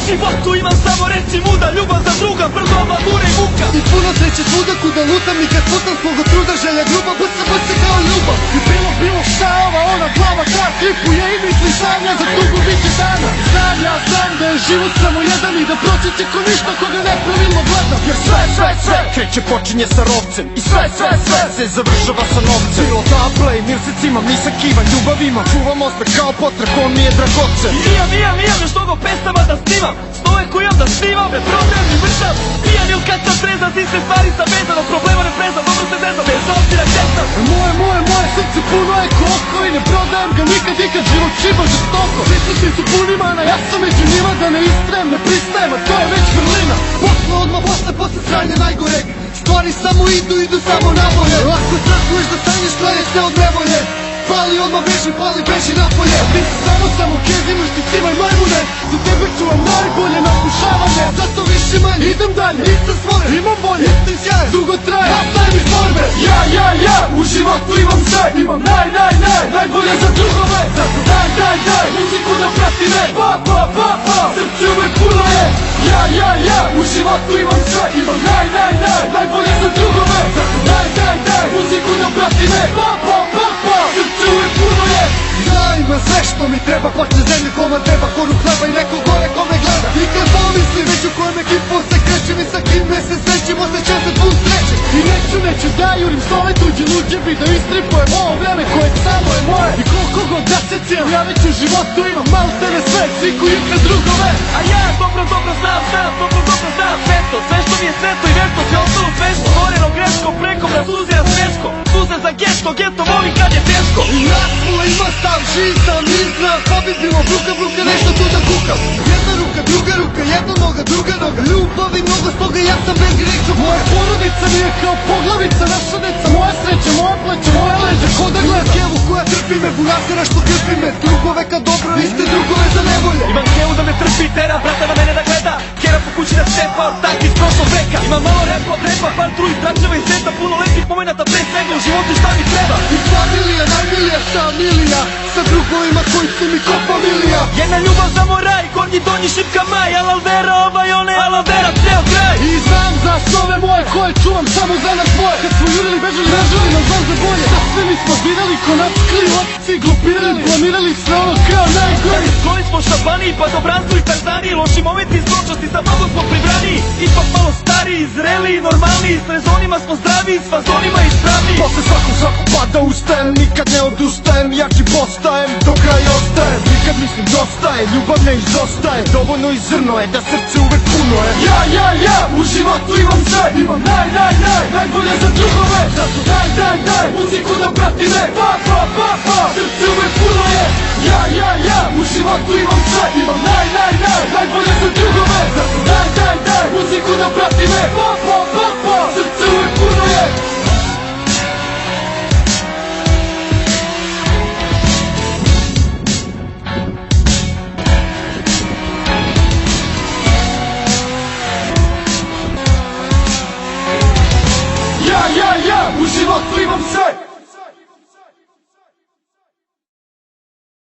životu imam samo reći muda, ljubav za druga, brzo avanture i muka. I puno sreće svuda kuda lutam i kad putam svoga truda, želja ljubav, brse kao ljubav. I bilo šta ova ona glava kad tripuje i misli sanja za dugo biće dana. Znam ja znam da je život samo jedan i da proći će ko ništa koga nepravilno gleda. Jer sve kreće počinje sa rovcem i sve se završava sa novcem. Bilo da play, mir se cimam, nisam kivan, ljubav imam, čuvam osmeh kao potreb, on mi je dragocen. Mijam, još togo pesama da snimam, snove koje imam da snimam, ne problem ni vršam. Pijan il kad sam trezan, iste stvari sam vezan, od problema ne prezam, dobro se zezam, bez obzira gdje sam. Moje srce puno je koko i ne prodajem ga nikad, život šiba žestoko. Svi su puni mana, ja sam među njima, da ne istrajem, ne pristajem, a to je već vrlina. Odmah posle sranja najgoreg, stvari samo idu samo nabolje. Ako strahuješ da stanješ, klanješ se od nevolje, pali odmah beži napolje. Ti si samo kezimaš, ti cimaj majmune, za tebe čuvam najbolje napušavanje. Zato više manje idem dalje, nisam stvoren, imam bolje, istim sjajem, dugo traje, nastavim iz borbe. Ja, u životu imam sve, imam najbolje za drugove. Zato daj, muziku da prati me, pa, srce uvek puno je. Ja, u životu imam sve, imam najbolje za drugove. Zato daj, muziku da prati me, pa, srce uvek puno je. Ja imam sve što mi treba, počne zemlje koma treba, koru hleba i neko gore kome gleda. I kad pomislim već u kojem ekipom se krećem i sa kime se srećem, osjećam se pun sreće. I neću da jurim stove tuđe luđebi, da istripujem ovo vreme koje samo je moje. I koliko god da se cijem, ja već u životu imam malo tebe sve, sviku ikad drugove. A ja dobro znam sveto, sve što mi je sveto i vješto, sve ostalo sveško, goreno greško, preko na suze na smeško, suze za geto voli kad je teško. I jasno ima stav, živ sam, izna, pa bi bilo bruka, nešto tu da kukam. Jedna ruka, druga ruka, jedna noga, druga noga, ljubav i mnogo stoga, ja sam bez greška. Moja porodica mi je kao poglavica, naša deca, moja sreća, moja pleća, moja leđa, ko da gleda kevu koja trpi me, bunasira što krpi me, drugove kad dobro, iste drugove za nevolje. Imam kevu da me trpi, tera, brata na mene da gleda, kjera po kući da stepa, ortak iz prošlog veka. Imam malo repa, par drugih tračeva i sveta, puno lepih momenata, pre svega u životu šta mi treba. I familija, najmilija, šta milija, sa drugovima koji su mi ko familija. Jedna ljubav za moj raj, gornji donji šipka maj, alavdera one, alavdera ceo kraj. I znam za snove moje koje čuvam samo za nas dvoje. Kad smo jurili, bežali, nam znam za bolje. Da sve mi smo birali, konackli, opci, glupirali, planirali sve ono kao najgori. Skloni smo šabani, pa dobranstvu i tarzani, loši momenti iz prošlosti, za mnogo smo pribrani. Ipak malo stariji, zreliji, normalniji, s rezonima smo zdraviji, s fazonima ispravniji. Posle svakog pada ustajem, nikad ne odustajem, jači postajem, do kraja ostajem. Nikad mislim dosta je, ljubav ne izostaje, dovoljno i zrno je da srce uvek puno je. Ja, u životu imam sve, imam najbolje za drugove. Zato daj, muziku da prati me, pa, srce uvek puno je. Ja, u životu imam sve, imam najbolje za drugove. Zato daj, muziku